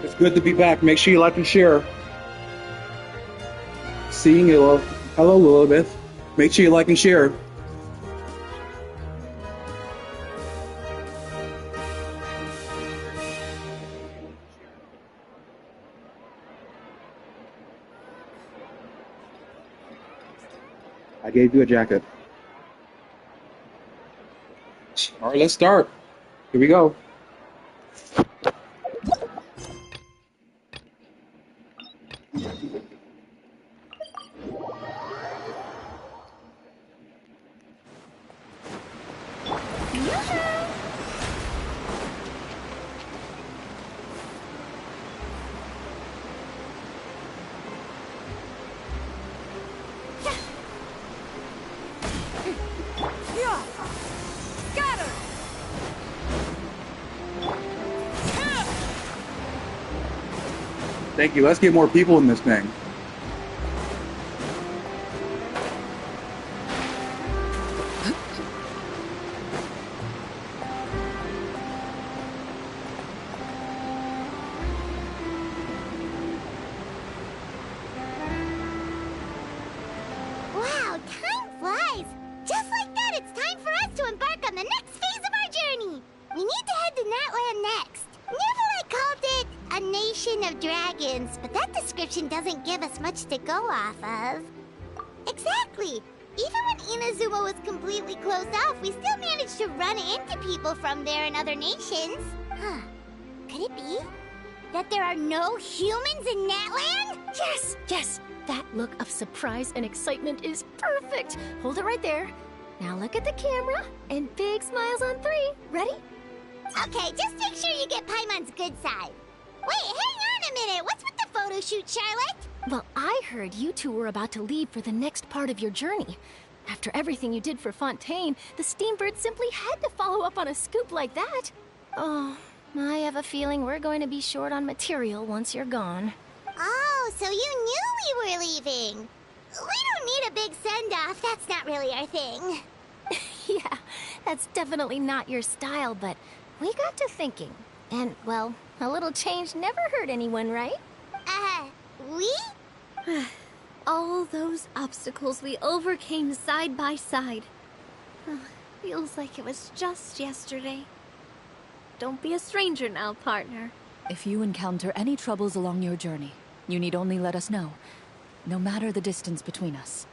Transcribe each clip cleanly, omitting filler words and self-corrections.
It's good to be back. Make sure you like and share. Seeing you. Hello, Elizabeth. Make sure you like and share. I gave you a jacket. All right, let's start. Here we go. Thank you. Let's get more people in this thing. Wow, time flies. Just like that, it's time for us to embark on the next phase of our journey. We need to head to Natlan next. Never called it a nation of dragons, but that description doesn't give us much to go off of. Exactly. Even when Inazuma was completely closed off, we still managed to run into people from there in other nations. Huh. Could it be that there are no humans in Natlan? Yes, yes. That look of surprise and excitement is perfect. Hold it right there. Now look at the camera and big smiles on 3. Ready? Okay, just make sure you get Paimon's good side. Wait, hang on a minute. What's with the photo shoot, Charlotte? Well, I heard you two were about to leave for the next part of your journey. After everything you did for Fontaine, the Steambird simply had to follow up on a scoop like that. Oh, I have a feeling we're going to be short on material once you're gone. Oh, so you knew we were leaving. We don't need a big send-off. That's not really our thing. Yeah, that's definitely not your style, but we got to thinking. And, well, a little change never hurt anyone, right? We? All those obstacles we overcame side by side. Feels like it was just yesterday. Don't be a stranger now, partner. If you encounter any troubles along your journey, you need only let us know, no matter the distance between us.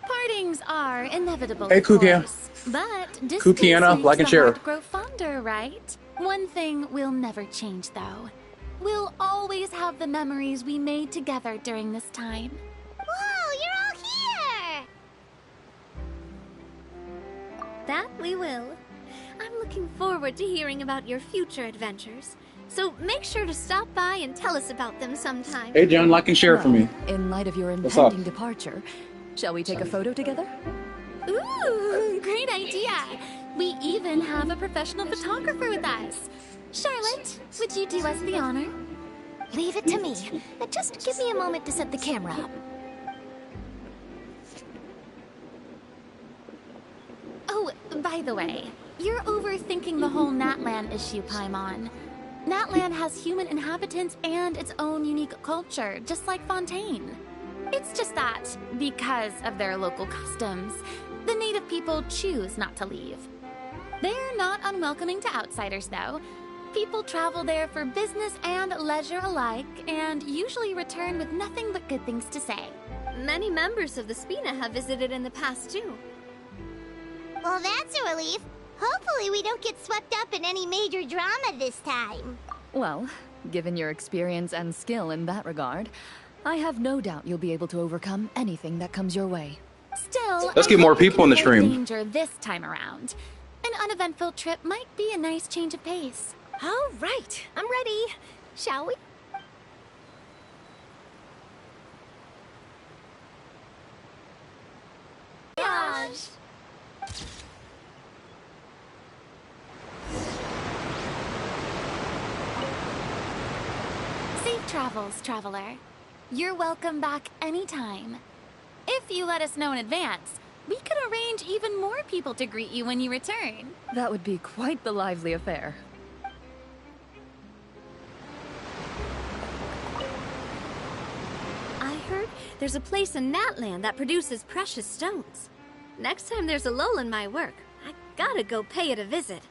Partings are inevitable, Hey, of course, Kukiana. but distance Kukiana, makes like and the share. heart grow fonder, right? One thing will never change, though. We'll always have the memories we made together during this time. Whoa, you're all here! That we will. I'm looking forward to hearing about your future adventures. So make sure to stop by and tell us about them sometime. Hey, John, like and share for me. In light of your What's up? impending departure, shall we take a photo together? Ooh, great idea! We even have a professional photographer with us. Charlotte, would you do us the honor? Leave it to me. Now just give me a moment to set the camera up. Oh, by the way, you're overthinking the whole Natlan issue, Paimon. Natlan has human inhabitants and its own unique culture, just like Fontaine. It's just that, because of their local customs, the native people choose not to leave. They're not unwelcoming to outsiders, though. People travel there for business and leisure alike, and usually return with nothing but good things to say. Many members of the Spina have visited in the past, too. Well, that's a relief. Hopefully we don't get swept up in any major drama this time. Well, given your experience and skill in that regard, I have no doubt you'll be able to overcome anything that comes your way. Still, Let's I get more hope we people can in the avoid stream. danger this time around. An uneventful trip might be a nice change of pace. All right, I'm ready. Shall we? Gosh. Safe travels, traveler. You're welcome back anytime. If you let us know in advance, we could arrange even more people to greet you when you return. That would be quite the lively affair. There's a place in Natlan that produces precious stones. Next time there's a lull in my work, I gotta go pay it a visit.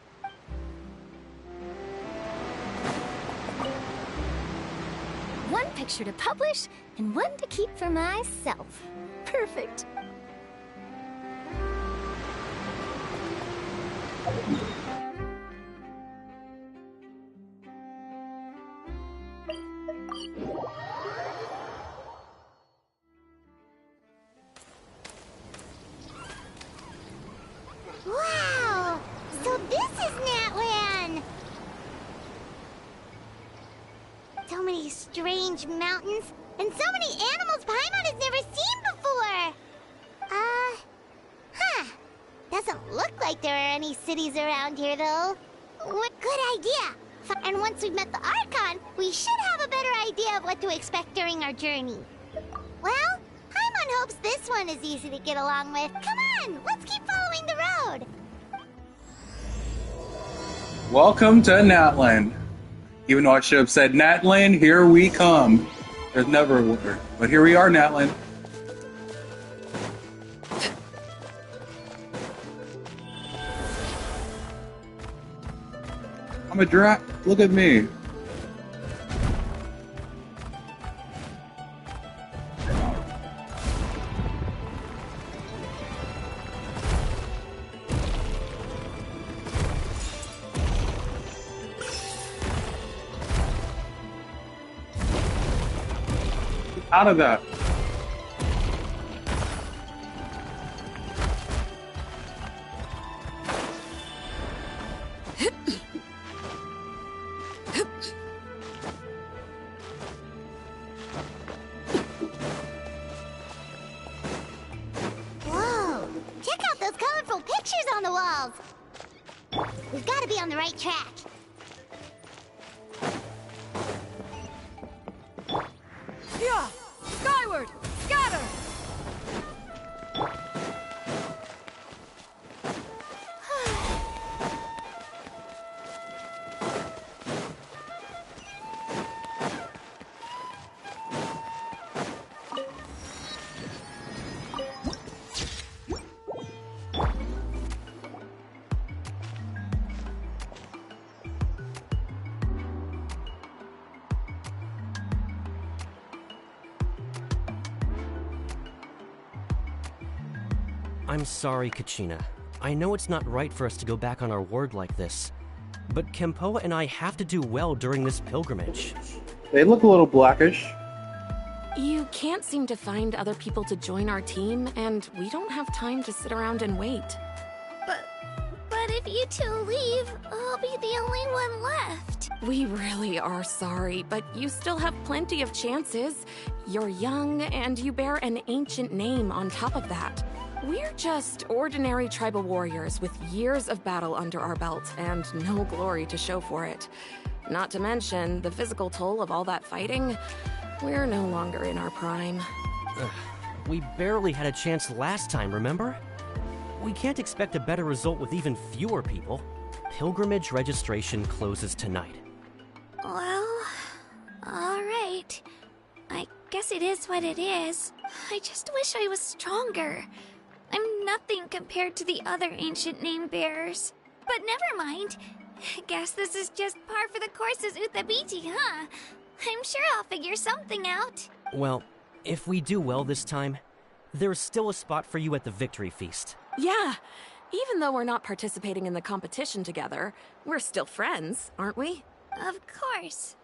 One picture to publish, and one to keep for myself. Perfect. Wow! So this is Natlan! So many strange mountains, and so many animals Paimon has never seen before! Doesn't look like there are any cities around here, though. What good idea! And once we've met the Archon, we should have a better idea of what to expect during our journey. Well, Paimon hopes this one is easy to get along with. Come on, let's keep following the road! Welcome to Natlan. Even though I should have said Natlan, here we come. There's never a word. But here we are, Natlan. I'm a drat. Look at me. Out of that. Whoa! Check out those colorful pictures on the walls! We've got to be on the right track. Yeah! Skyward! Scatter! I'm sorry, Kachina. I know it's not right for us to go back on our word like this, but Kempoa and I have to do well during this pilgrimage. They look a little blackish. You can't seem to find other people to join our team, and we don't have time to sit around and wait. But if you two leave, I'll be the only one left. We really are sorry, but you still have plenty of chances. You're young, and you bear an ancient name on top of that. We're just ordinary tribal warriors with years of battle under our belt and no glory to show for it. Not to mention the physical toll of all that fighting. We're no longer in our prime. We barely had a chance last time, remember? We can't expect a better result with even fewer people. Pilgrimage registration closes tonight. Well, alright. I guess it is what it is. I just wish I was stronger. I'm nothing compared to the other ancient name bearers. But never mind. Guess this is just par for the course as Uthabiti, huh? I'm sure I'll figure something out. Well, if we do well this time, there's still a spot for you at the victory feast. Yeah, even though we're not participating in the competition together, we're still friends, aren't we? Of course.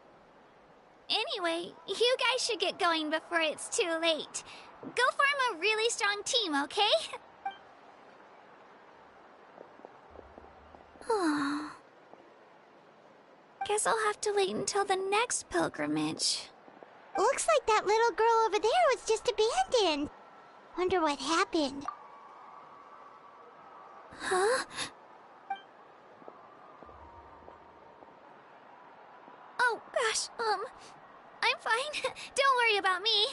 Anyway, you guys should get going before it's too late. Go form a really strong team, okay? Guess I'll have to wait until the next pilgrimage. Looks like that little girl over there was just abandoned. Wonder what happened. Huh? Oh, gosh, I'm fine. Don't worry about me.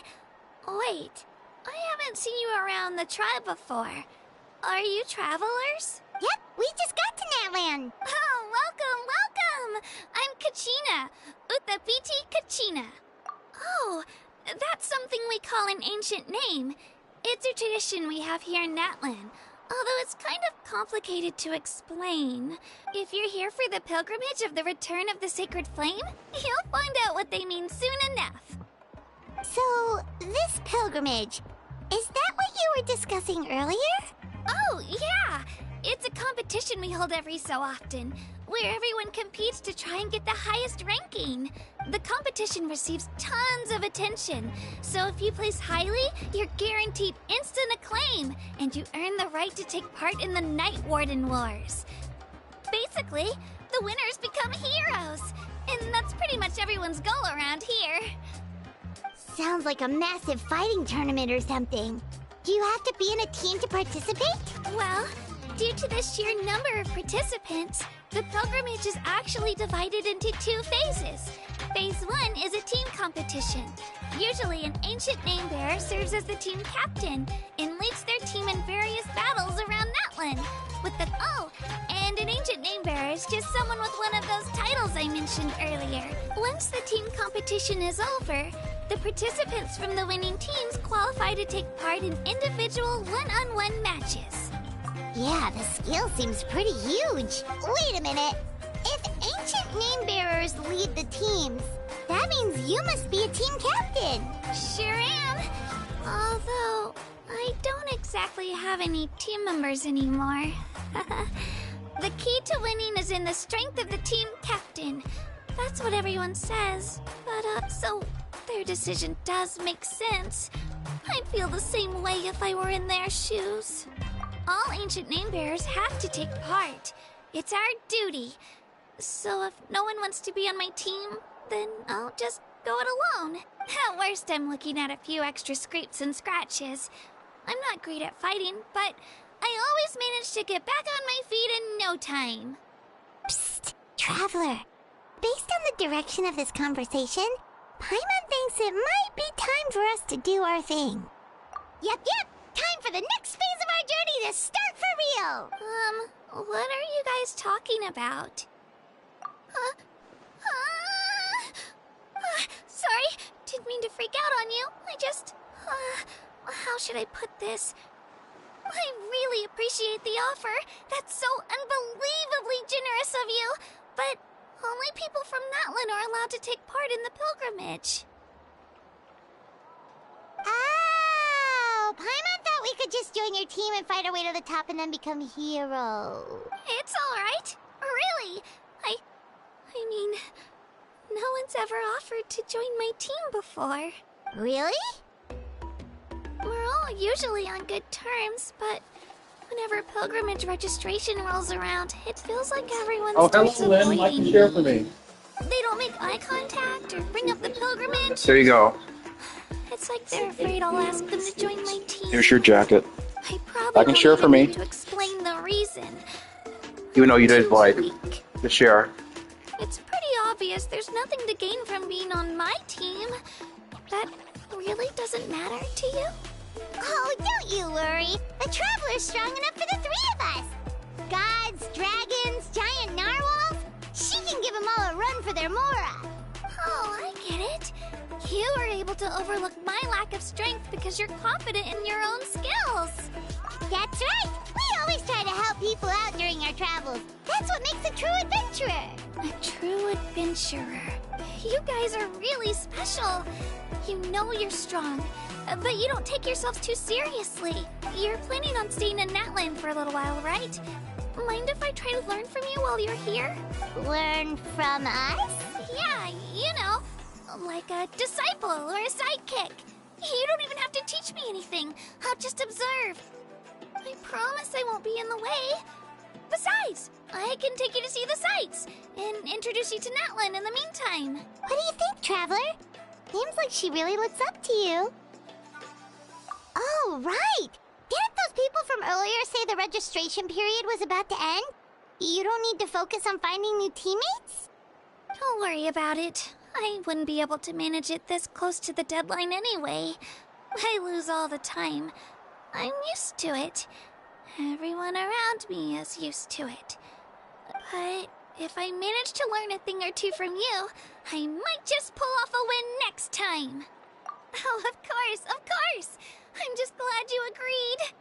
Wait, I haven't seen you around the tribe before. Are you travelers? Yep, we just got to Natlan. Oh, welcome! I'm Kachina. Uthabiti Kachina. Oh, That's something we call an ancient name. It's a tradition we have here in Natlan, although it's kind of complicated to explain. If you're here for the pilgrimage of the return of the sacred flame, you'll find out what they mean soon enough. So, this pilgrimage, is that what you were discussing earlier? Oh, yeah! It's a competition we hold every so often, where everyone competes to try and get the highest ranking. The competition receives tons of attention, so if you place highly, you're guaranteed instant acclaim, and you earn the right to take part in the Night Warden Wars. Basically, the winners become heroes, and that's pretty much everyone's goal around here. Sounds like a massive fighting tournament or something. Do you have to be in a team to participate? Well, due to the sheer number of participants, the pilgrimage is actually divided into 2 phases. Phase 1 is a team competition. Usually an ancient name bearer serves as the team captain and leads their team in various battles around Natlan. And an ancient name bearer is just someone with one of those titles I mentioned earlier. Once the team competition is over, the participants from the winning teams qualify to take part in individual one-on-one matches. Yeah, the scale seems pretty huge. Wait a minute. If ancient name bearers lead the teams, that means you must be a team captain. Sure am. Although, I don't exactly have any team members anymore. The key to winning is in the strength of the team captain. That's what everyone says. But, so their decision does make sense. I'd feel the same way if I were in their shoes. All ancient name bearers have to take part. It's our duty. So if no one wants to be on my team, then I'll just go it alone. At worst, I'm looking at a few extra scrapes and scratches. I'm not great at fighting, but I always manage to get back on my feet in no time. Psst, Traveler. Based on the direction of this conversation, Paimon thinks it might be time for us to do our thing. Yep. Time for the next phase of our journey to start for real! What are you guys talking about? Sorry, didn't mean to freak out on you. I just... how should I put this? I really appreciate the offer. That's so unbelievably generous of you. But only people from Natlan are allowed to take part in the pilgrimage. Oh, Paimon thought we could just join your team and fight our way to the top and then become heroes. It's alright. Really. I mean, no one's ever offered to join my team before. Really? We're all usually on good terms, but whenever pilgrimage registration rolls around, it feels like everyone starts avoiding like to share for me. They don't make eye contact or bring up the pilgrimage. There you go. It's like they're afraid I'll ask them to join my team. Here's your jacket. I can share for me. To explain the reason. Even though you did like to share. It's pretty obvious there's nothing to gain from being on my team. That really doesn't matter to you? Oh, don't you worry. The Traveler's strong enough for the 3 of us. Gods, dragons, giant narwhals. She can give them all a run for their Mora. Oh, I get it. You were able to overlook my lack of strength because you're confident in your own skills. That's right. We always try to help people out during our travels. That's what makes a true adventurer. A true adventurer. You guys are really special. You know you're strong, but you don't take yourselves too seriously. You're planning on staying in Natlan for a little while, right? Mind if I try to learn from you while you're here? Learn from us? Yeah, you know, like a disciple or a sidekick. You don't even have to teach me anything. I'll just observe. I promise I won't be in the way. Besides, I can take you to see the sights and introduce you to Natlan in the meantime. What do you think, Traveler? Seems like she really looks up to you. Oh, right! Didn't those people from earlier say the registration period was about to end? You don't need to focus on finding new teammates? Don't worry about it. I wouldn't be able to manage it this close to the deadline anyway. I lose all the time. I'm used to it. Everyone around me is used to it. But if I manage to learn a thing or two from you, I might just pull off a win next time. Oh, of course, of course! I'm just glad you agreed.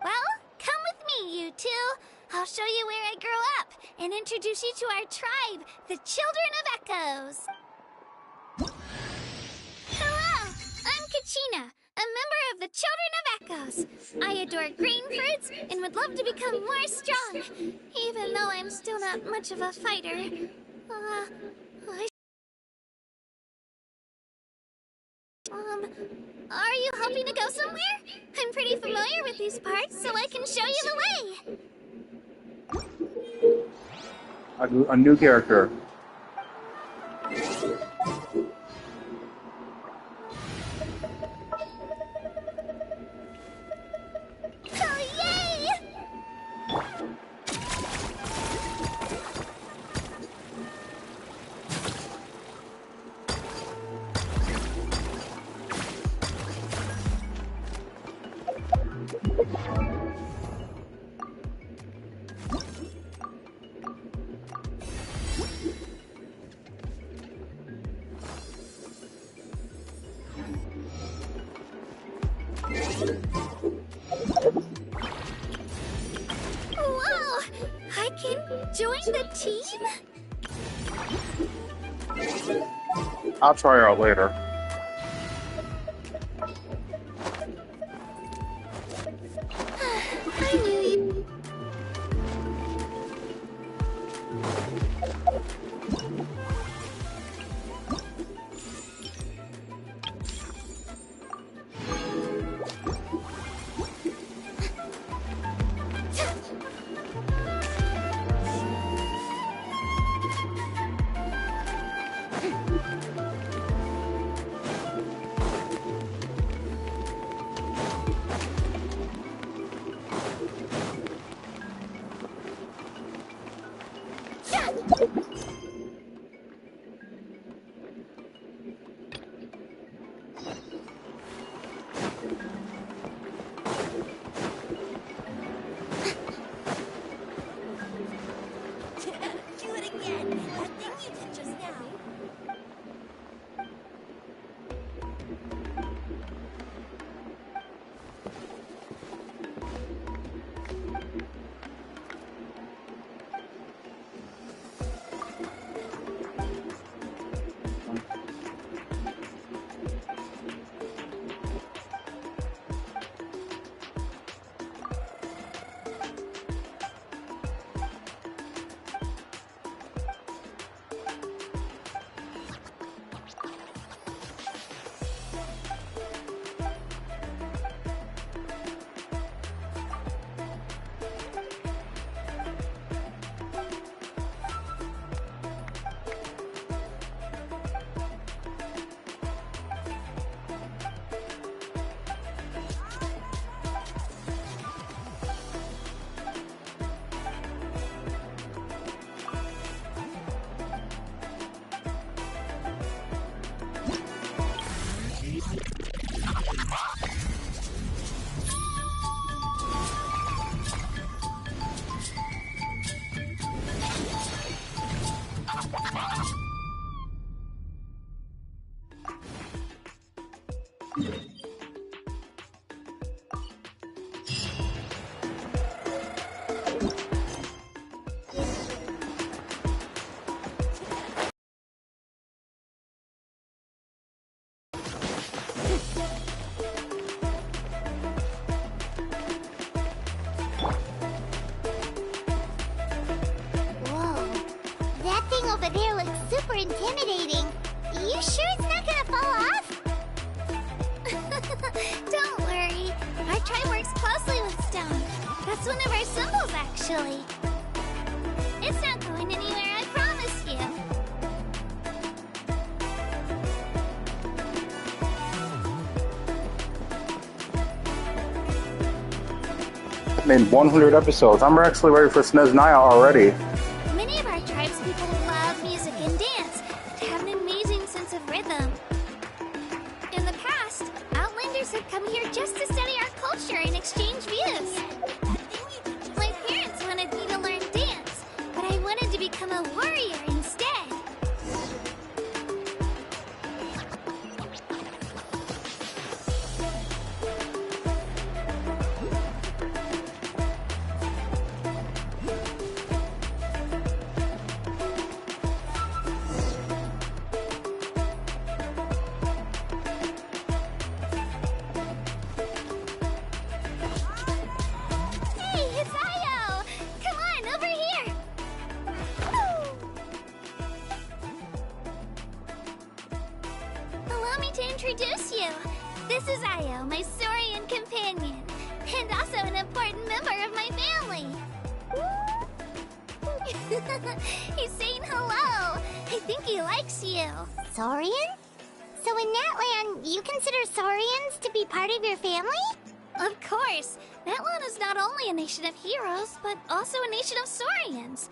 Well, come with me, you two. I'll show you where I grew up and introduce you to our tribe, the Children of Echoes. Hello, I'm Kachina, a member of the Children of Echoes. I adore green fruits and would love to become more strong, even though I'm still not much of a fighter. Are you hoping to go somewhere? I'm pretty familiar with these parts, so I can show you the way. A new character. Oh, yay! Whoa! I can join the team? I'll try her out later. I knew you. Do it again. That thing you did just now. Over there looks super intimidating. You sure it's not gonna fall off? Don't worry. Our tribe works closely with stone. That's one of our symbols, actually. It's not going anywhere, I promise you. I mean, 100 episodes. I'm actually ready for SNES Naya already. Many of our tribespeople love music and dance and have an amazing sense of rhythm. In the past, Outlanders have come here just to study our culture and exchange views. My parents wanted me to learn dance, but I wanted to become a warrior instead. And also an important member of my family. He's saying hello. I think he likes you. Saurian? So in Natlan, you consider Saurians to be part of your family? Of course. Natlan is not only a nation of heroes, but also a nation of Saurians.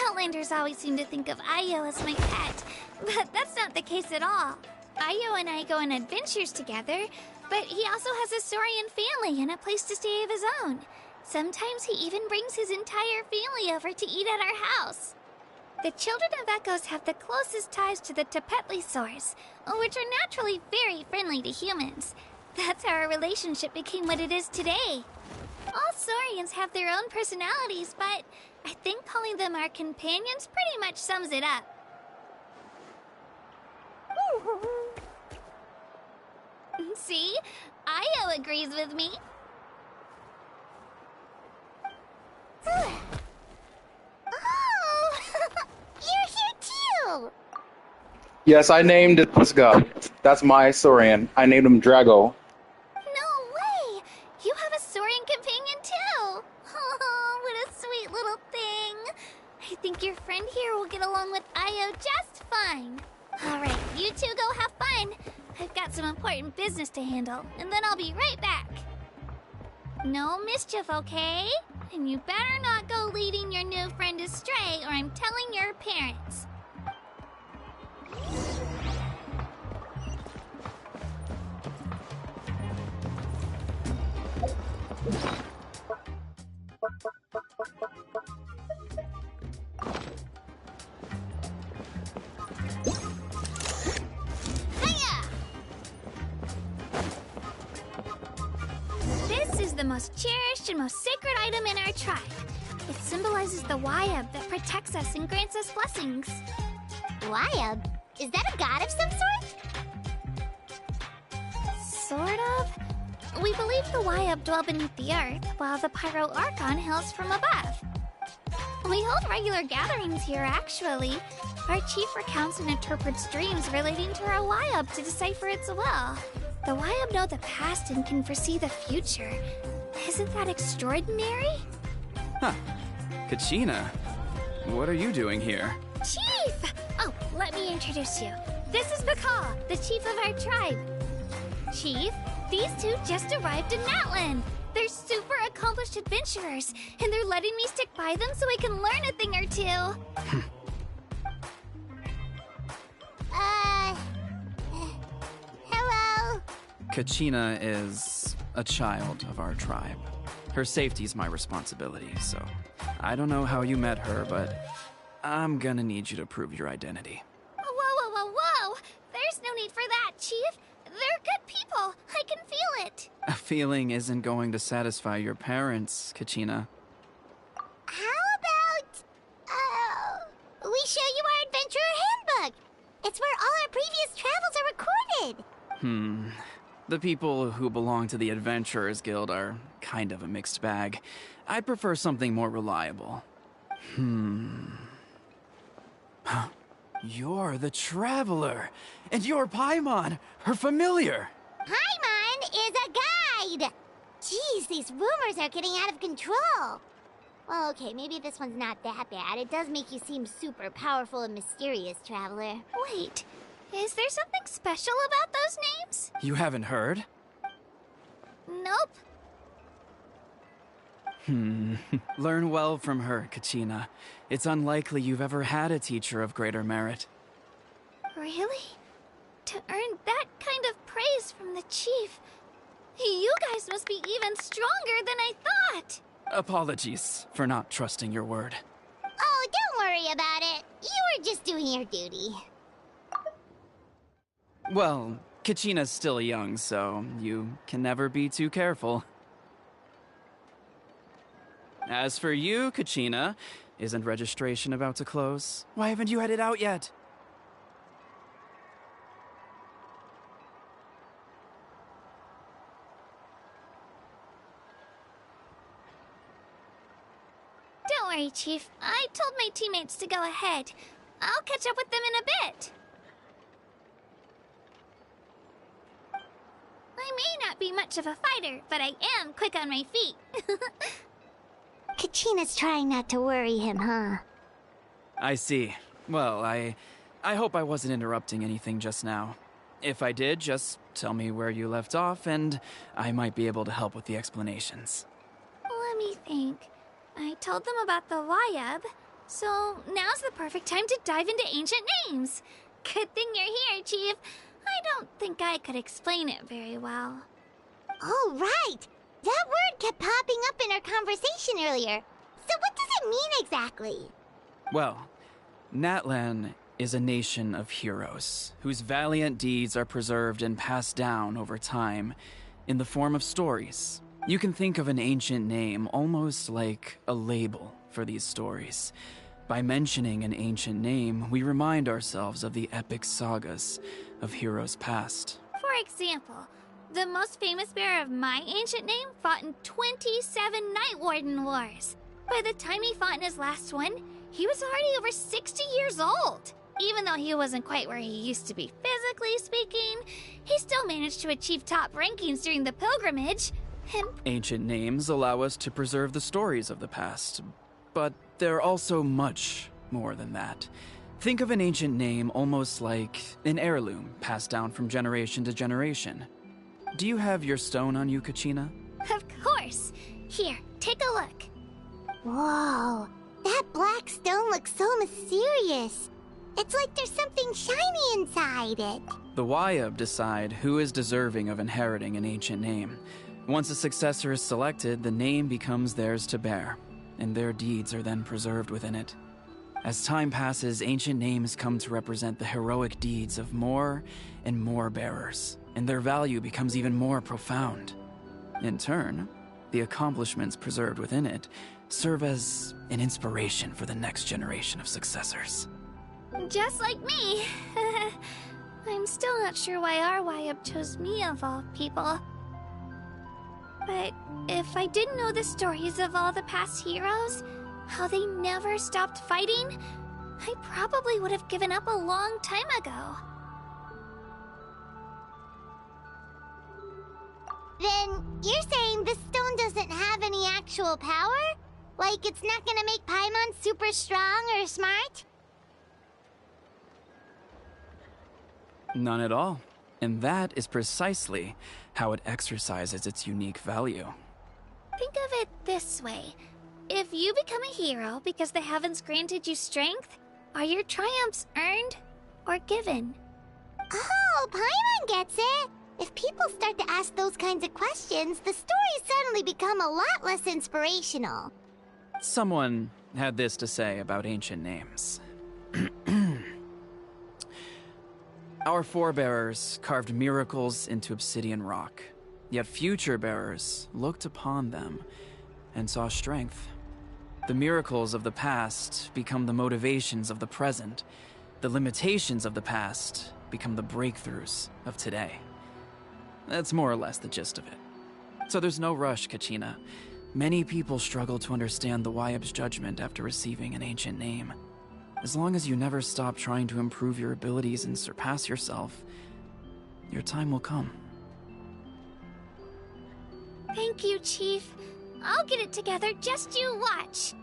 Outlanders always seem to think of Ayo as my pet, but that's not the case at all. Ayo and I go on adventures together, but he also has a Saurian family and a place to stay of his own. Sometimes he even brings his entire family over to eat at our house. The children of Echoes have the closest ties to the Tepetlisaurs, which are naturally very friendly to humans. That's how our relationship became what it is today. All Saurians have their own personalities, but I think calling them our companions pretty much sums it up. See? Ayo agrees with me. Oh! You're here too! Yes, I named this guy. That's my Saurian. I named him Drago. No way! You have a Saurian companion too! Oh, what a sweet little thing! I think your friend here will get along with Ayo just fine. Alright, you two go have fun. I've got some important business to handle, and then I'll be right back. No mischief, okay? And you better not go leading your new friend astray, or I'm telling your parents. This is the most cherished and most sacred item in our tribe. It symbolizes the Wayab that protects us and grants us blessings. Wayab? Is that a god of some sort? Sort of. We believe the Wayab dwell beneath the earth, while the Pyro Archon hails from above. We hold regular gatherings here, actually. Our chief recounts and interprets dreams relating to our Wayab to decipher its will. The Wayab know the past and can foresee the future. Isn't that extraordinary? Huh. Kachina, what are you doing here? Chief! Oh, let me introduce you. This is Baka, the chief of our tribe. Chief, these two just arrived in Natlan. They're super accomplished adventurers, and they're letting me stick by them so I can learn a thing or two. Hello? Kachina is a child of our tribe. Her safety's my responsibility, so I don't know how you met her, but I'm gonna need you to prove your identity. Whoa! There's no need for that, Chief. They're good people. I can feel it. A feeling isn't going to satisfy your parents, Kachina. How about, we show you our adventurer handbook? It's where all our previous travels are recorded. The people who belong to the Adventurers Guild are kind of a mixed bag. I'd prefer something more reliable. You're the Traveler, and you're Paimon, her familiar. Paimon is a guide. Jeez, these rumors are getting out of control. Well, okay, maybe this one's not that bad. It does make you seem super powerful and mysterious, Traveler. Wait, is there something special about those names? You haven't heard? Nope. Learn well from her, Kachina. It's unlikely you've ever had a teacher of greater merit. Really? To earn that kind of praise from the chief, you guys must be even stronger than I thought. Apologies for not trusting your word. Oh, don't worry about it. You were just doing your duty. Well, Kachina's still young, so you can never be too careful. As for you, Kachina, isn't registration about to close? Why haven't you headed out yet? Don't worry, Chief. I told my teammates to go ahead. I'll catch up with them in a bit. I may not not be much of a fighter, but I am quick on my feet. Kachina's trying not to worry him, huh? I see. Well, I hope I wasn't interrupting anything just now. If I did, just tell me where you left off, and I might be able to help with the explanations. Let me think. I told them about the Wayab, so now's the perfect time to dive into ancient names. Good thing you're here, Chief. I don't think I could explain it very well. Oh, right! That word kept popping up in our conversation earlier. So what does it mean exactly? Well, Natlan is a nation of heroes, whose valiant deeds are preserved and passed down over time in the form of stories. You can think of an ancient name almost like a label for these stories. By mentioning an ancient name, we remind ourselves of the epic sagas of heroes past. For example, the most famous bearer of my ancient name fought in 27 Night Warden Wars. By the time he fought in his last one, he was already over 60 years old. Even though he wasn't quite where he used to be physically speaking, he still managed to achieve top rankings during the pilgrimage. And ancient names allow us to preserve the stories of the past, but they're also much more than that. Think of an ancient name almost like an heirloom passed down from generation to generation. Do you have your stone on you, Kachina? Of course. Here, take a look. Whoa, that black stone looks so mysterious. It's like there's something shiny inside it. The Wayab decide who is deserving of inheriting an ancient name. Once a successor is selected, the name becomes theirs to bear, and their deeds are then preserved within it. As time passes, ancient names come to represent the heroic deeds of more and more bearers, and their value becomes even more profound. In turn, the accomplishments preserved within it serve as an inspiration for the next generation of successors. Just like me. I'm still not sure why our Wayab chose me of all people. But if I didn't know the stories of all the past heroes, how they never stopped fighting, I probably would have given up a long time ago. Then you're saying this stone doesn't have any actual power? Like it's not gonna make Paimon super strong or smart? None at all. And that is precisely how it exercises its unique value. Think of it this way. If you become a hero because the heavens granted you strength, are your triumphs earned or given? Oh, Paimon gets it! If people start to ask those kinds of questions, the stories suddenly become a lot less inspirational. Someone had this to say about ancient names. Our forebears carved miracles into obsidian rock, yet future bearers looked upon them and saw strength. The miracles of the past become the motivations of the present. The limitations of the past become the breakthroughs of today. That's more or less the gist of it. So there's no rush, Kachina. Many people struggle to understand the Wayab's judgment after receiving an ancient name. As long as you never stop trying to improve your abilities and surpass yourself, your time will come. Thank you, Chief. I'll get it together, just you watch.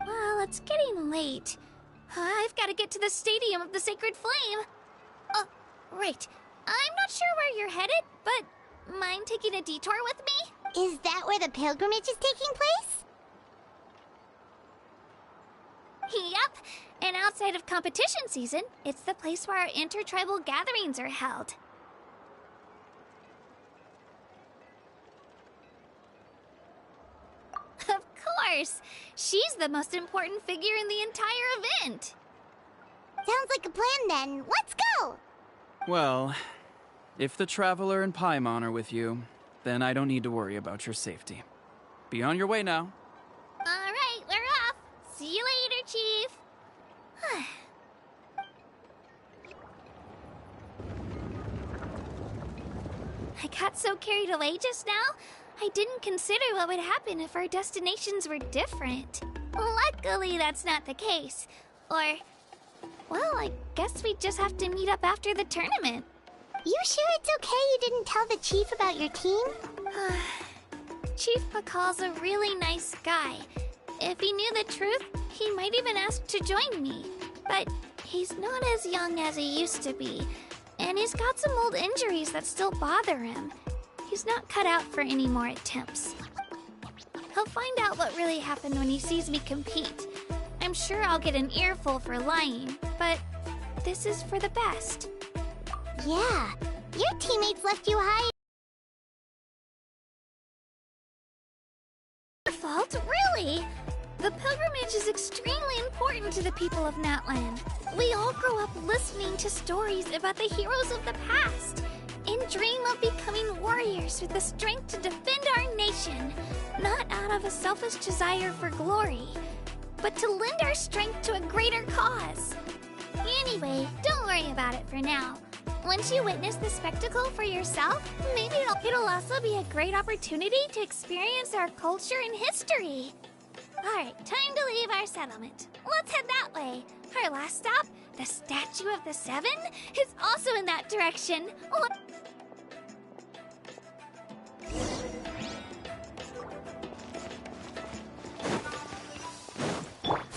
Well, it's getting late. I've got to get to the Stadium of the Sacred Flame. Oh, right. I'm not sure where you're headed, but mind taking a detour with me? Is that where the pilgrimage is taking place? Yep, and outside of competition season, it's the place where our intertribal gatherings are held. Of course! She's the most important figure in the entire event! Sounds like a plan then. Let's go! Well, if the Traveler and Paimon are with you, then I don't need to worry about your safety. Be on your way now. Alright, we're off! See you later, Chief! I got so carried away just now, I didn't consider what would happen if our destinations were different. Luckily, that's not the case. Or, well, I guess we just have to meet up after the tournament. You sure it's okay you didn't tell the chief about your team? Chief McCall's a really nice guy. If he knew the truth, he might even ask to join me. But he's not as young as he used to be, and he's got some old injuries that still bother him. He's not cut out for any more attempts. He'll find out what really happened when he sees me compete. I'm sure I'll get an earful for lying, but this is for the best. Yeah, your teammates left you high. Your fault? Really? The pilgrimage is extremely important to the people of Natlan. We all grow up listening to stories about the heroes of the past and dream of becoming warriors with the strength to defend our nation, not out of a selfish desire for glory, but to lend our strength to a greater cause. Anyway, don't worry about it for now. Once you witness the spectacle for yourself, maybe it'll also be a great opportunity to experience our culture and history. Alright, time to leave our settlement. Let's head that way. Our last stop, the Statue of the Seven, is also in that direction.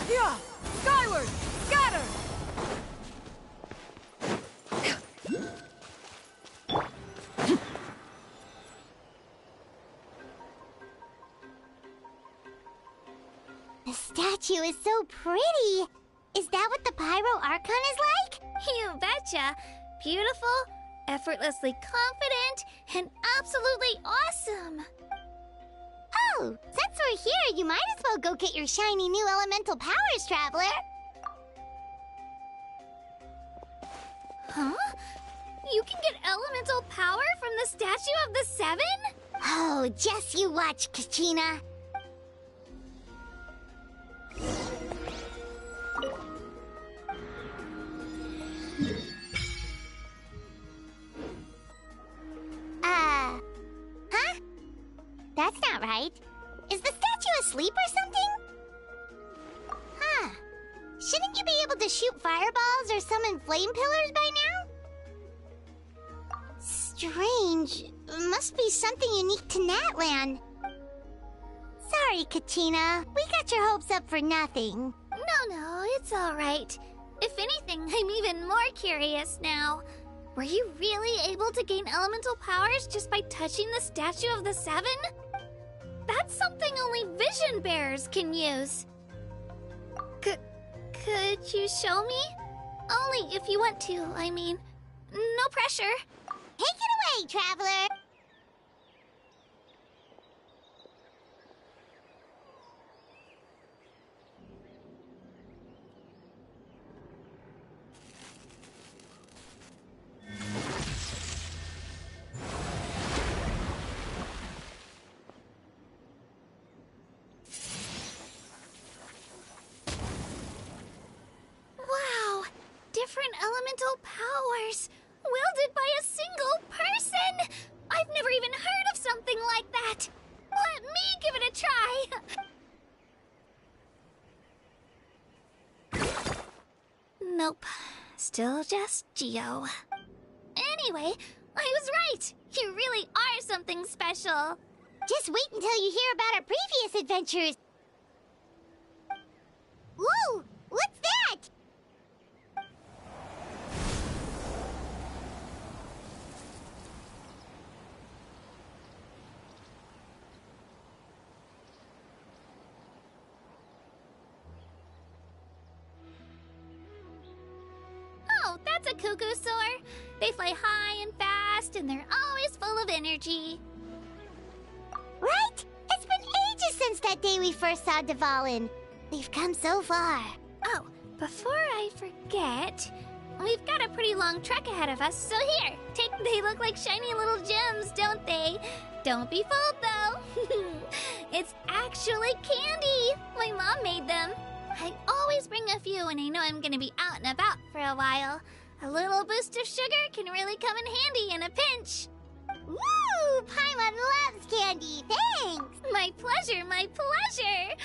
Yeah! Skyward! Scatter! The statue is so pretty. Is that what the Pyro Archon is like? You betcha. Beautiful, effortlessly confident, and absolutely awesome. Oh, since we're here, you might as well go get your shiny new elemental powers, Traveler. Huh? You can get elemental power from the Statue of the Seven? Oh, just you watch, Kachina. Huh? That's not right. Is the statue asleep or something? Huh. Shouldn't you be able to shoot fireballs or summon flame pillars by now? Strange. Must be something unique to Natlan. Sorry, Kachina. We got your hopes up for nothing. No, it's all right. If anything, I'm even more curious now. Were you really able to gain elemental powers just by touching the Statue of the Seven? That's something only vision bearers can use. Could you show me? Only if you want to, I mean. No pressure. Take it away, Traveler. Wow! Different elemental powers, wielded by a single person! I've never even heard of something like that! Let me give it a try! Nope. Still just Geo. Anyway, I was right! You really are something special! Just wait until you hear about our previous adventures. Whoa! What's that? Oh, that's a cuckoo soar. They fly high and fast, and they're always full of energy. Right? It's been ages since that day we first saw Dvalin. We've come so far. Oh, before I forget, we've got a pretty long trek ahead of us, so here, they look like shiny little gems, don't they? Don't be fooled, though. It's actually candy. My mom made them. I always bring a few when I know I'm gonna be out and about for a while. A little boost of sugar can really come in handy in a pinch. Woo! Paimon loves candy. Thanks. My pleasure, my pleasure.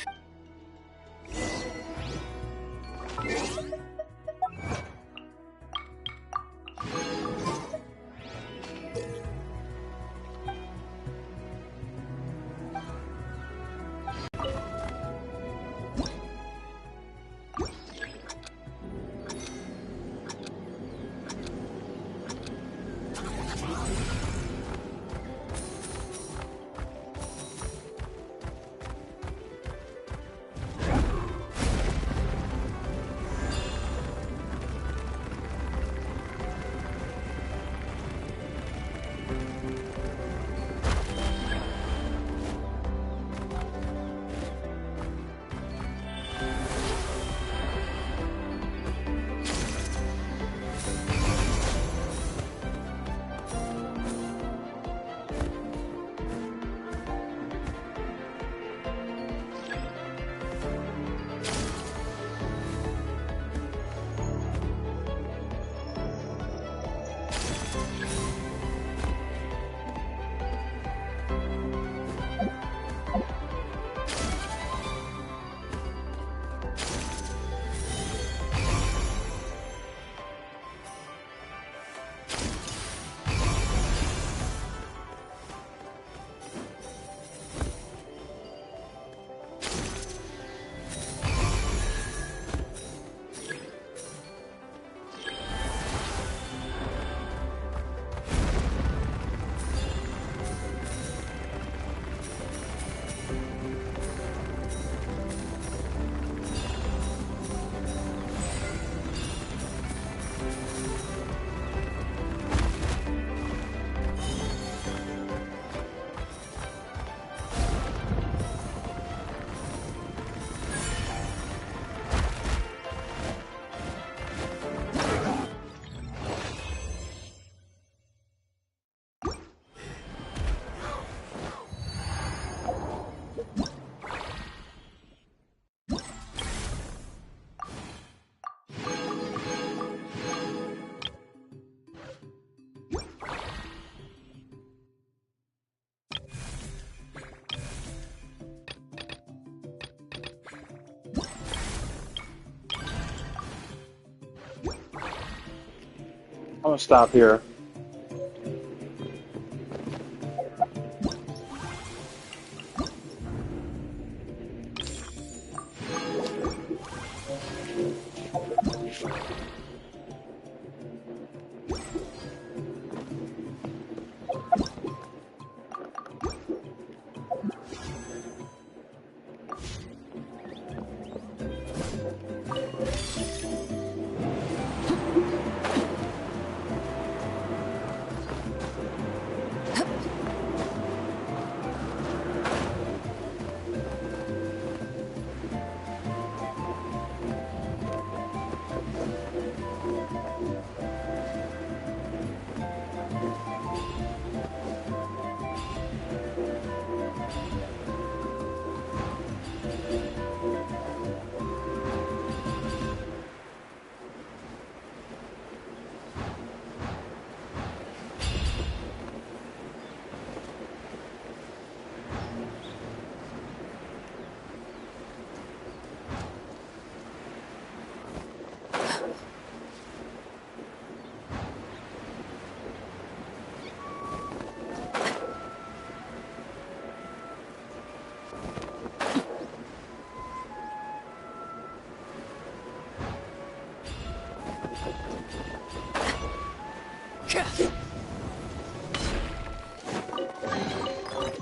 gonna stop here.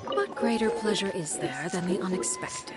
What greater pleasure is there than the unexpected?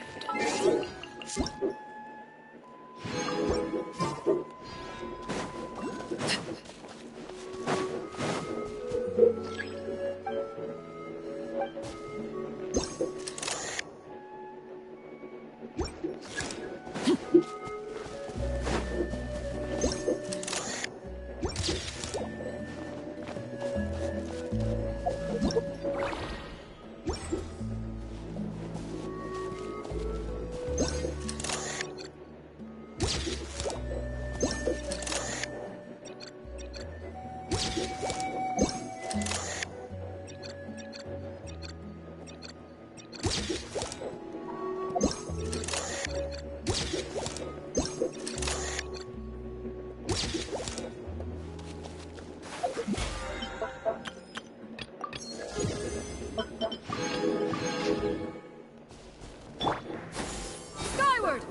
Skyward!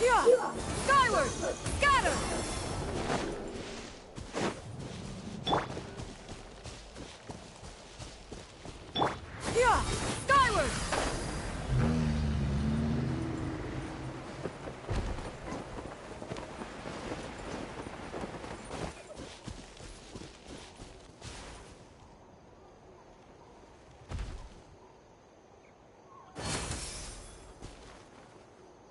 Yeah! Skyward! Scatter! Yeah! Skyward!